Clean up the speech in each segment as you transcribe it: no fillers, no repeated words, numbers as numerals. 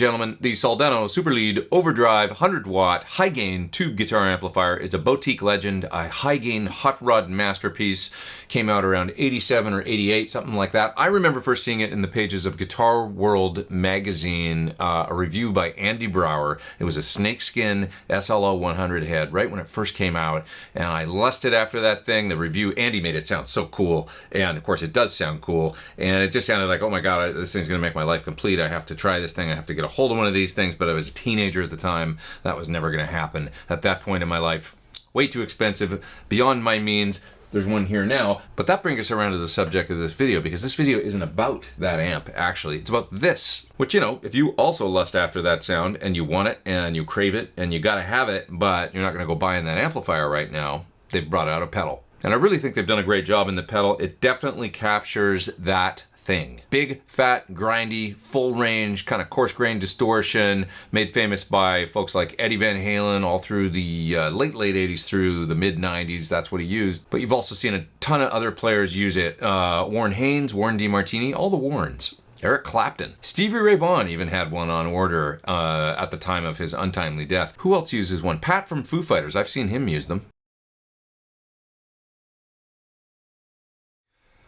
gentlemen, the Soldano Superlead Overdrive 100-watt high-gain tube guitar amplifier is a Boutique legend, a high-gain hot rod masterpiece. Came out around 87 or 88, something like that. I remember first seeing it in the pages of Guitar World magazine, a review by Andy Brower. It was a snakeskin SLO 100 head right when it first came out, and I lusted after that thing. The review, Andy made it sound so cool, and of course it does sound cool, and it just sounded like, oh my god, this thing's going to make my life complete. I have to try this thing. I have to get a hold of one of these things, but I was a teenager at the time. That was never going to happen at that point in my life. Way too expensive, beyond my means. There's one here now, but that brings us around to the subject of this video, because this video isn't about that amp, actually. It's about this, which, you know, if you also lust after that sound and you want it and you crave it and you gotta have it, but you're not gonna go buying that amplifier right now, they've brought out a pedal. And I really think they've done a great job in the pedal. It definitely captures that thing. Big, fat, grindy, full range, kind of coarse grain distortion, made famous by folks like Eddie Van Halen all through the late 80s through the mid 90s. That's what he used. But you've also seen a ton of other players use it. Warren Haynes, Warren DeMartini, all the Warrens. Eric Clapton. Stevie Ray Vaughan even had one on order at the time of his untimely death. Who else uses one? Pat from Foo Fighters. I've seen him use them.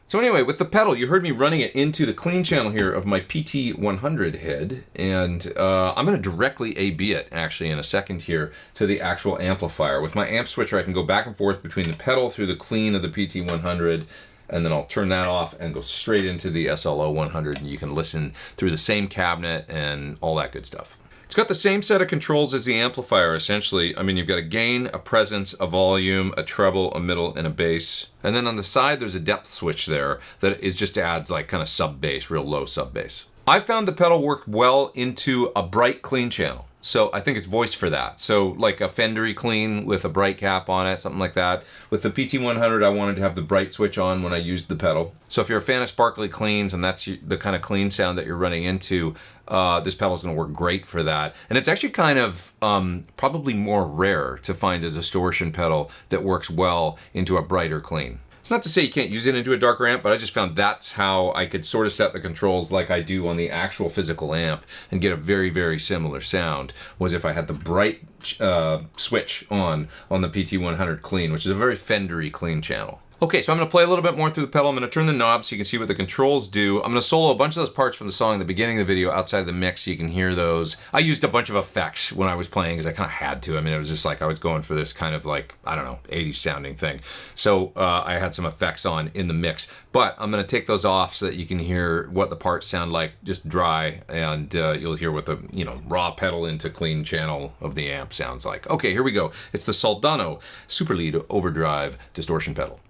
So anyway, with the pedal, you heard me running it into the clean channel here of my PT100 head, and I'm going to directly A/B it, actually, in a second here to the actual amplifier. With my amp switcher, I can go back and forth between the pedal through the clean of the PT100, and then I'll turn that off and go straight into the SLO 100, and you can listen through the same cabinet and all that good stuff. It's got the same set of controls as the amplifier, essentially. I mean, you've got a gain, a presence, a volume, a treble, a middle, and a bass. And then on the side, there's a depth switch there that is just adds like kind of sub bass, real low sub bass. I found the pedal worked well into a bright clean channel. So I think it's voiced for that. So like a Fendery clean with a bright cap on it, something like that. With the PT100, I wanted to have the bright switch on when I used the pedal. So if you're a fan of sparkly cleans and that's the kind of clean sound that you're running into, this pedal is going to work great for that. And it's actually kind of probably more rare to find a distortion pedal that works well into a brighter clean. It's not to say you can't use it into a darker amp, but I just found that's how I could sort of set the controls like I do on the actual physical amp and get a very, very similar sound, was if I had the bright switch on the PT100 clean, which is a very Fendery clean channel. Okay, so I'm going to play a little bit more through the pedal. I'm going to turn the knob so you can see what the controls do. I'm going to solo a bunch of those parts from the song at the beginning of the video outside of the mix so you can hear those. I used a bunch of effects when I was playing because I kind of had to. I mean, it was just like I was going for this kind of like, I don't know, 80s sounding thing. So I had some effects on in the mix. But I'm going to take those off so that you can hear what the parts sound like just dry, and you'll hear what the, you know, raw pedal into clean channel of the amp sounds like. Okay, here we go. It's the Soldano Superlead Overdrive distortion pedal.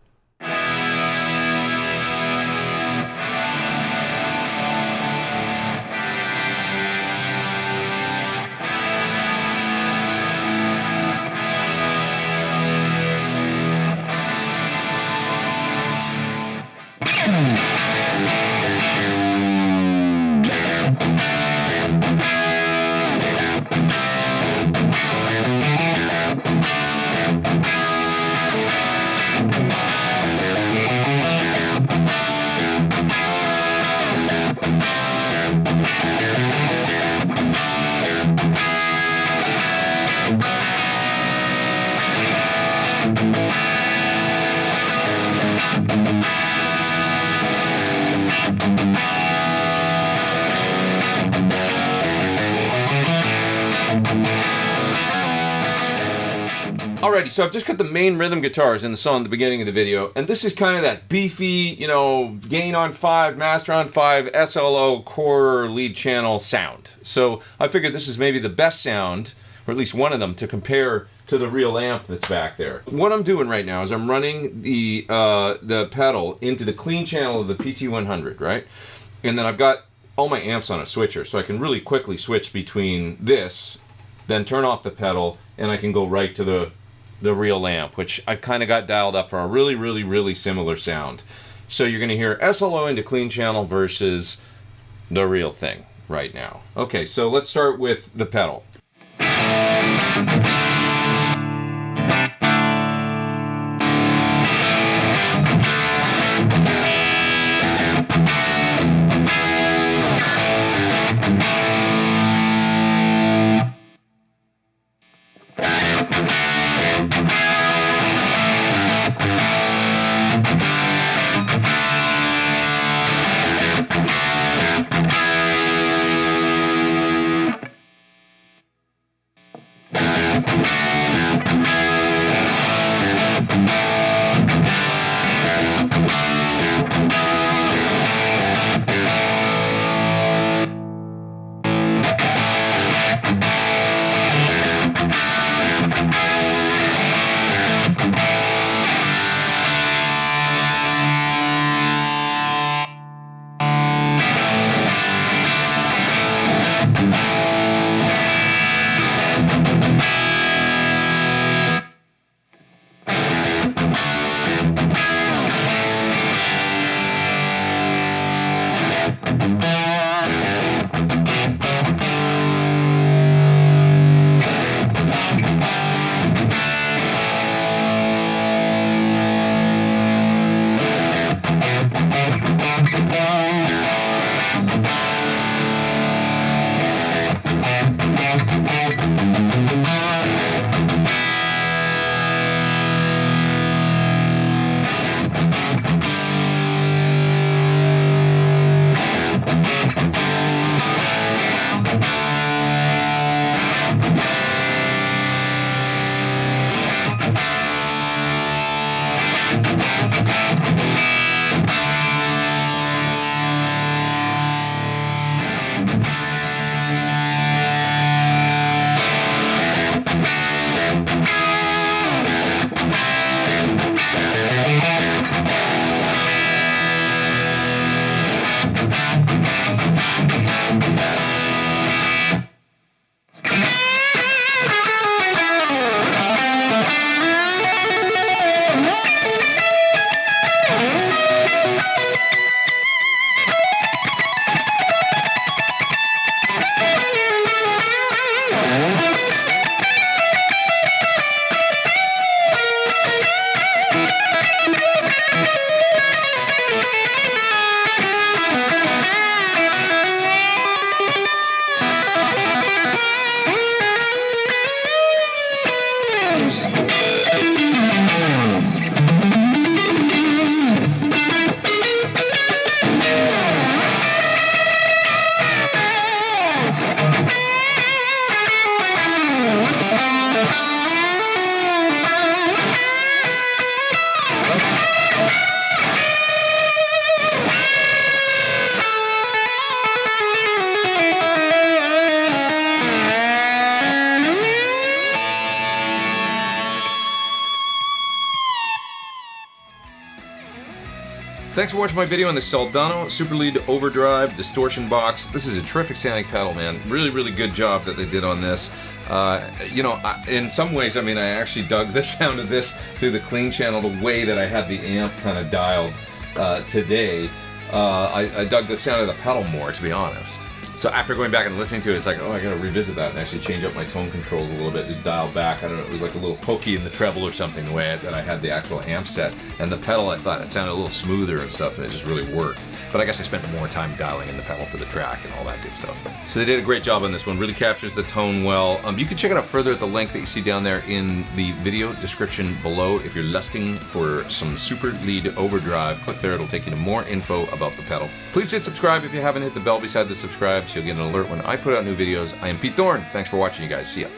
Alrighty, so I've just got the main rhythm guitars in the song at the beginning of the video, and this is kind of that beefy, you know, gain on 5, master on 5, SLO core lead channel sound. So I figured this is maybe the best sound, or at least one of them, to compare to the real amp that's back there. What I'm doing right now is I'm running the pedal into the clean channel of the PT100, right? And then I've got all my amps on a switcher, so I can really quickly switch between this, then turn off the pedal, and I can go right to the real amp, which I've kind of got dialed up for a really, really, really similar sound. So you're going to hear SLO into clean channel versus the real thing right now. Okay, so let's start with the pedal. Thanks for watching my video on the Soldano Super Lead Overdrive Distortion Box. This is a terrific sounding pedal, man. Really, really good job that they did on this. You know, in some ways, I mean, I actually dug the sound of this through the clean channel, the way that I had the amp kind of dialed today. I dug the sound of the pedal more, to be honest. So after going back and listening to it, it's like, oh, I gotta revisit that and actually change up my tone controls a little bit, just dial back. I don't know, it was like a little pokey in the treble or something, the way that I had the actual amp set. And the pedal, I thought it sounded a little smoother and stuff, and it just really worked. But I guess I spent more time dialing in the pedal for the track and all that good stuff. So they did a great job on this one, really captures the tone well. You can check it out further at the link that you see down there in the video description below. If you're lusting for some Super Lead Overdrive, click there, it'll take you to more info about the pedal. Please hit subscribe if you haven't hit the bell beside the subscribe so you'll get an alert when I put out new videos. I am Pete Thorn. Thanks for watching, you guys. See ya.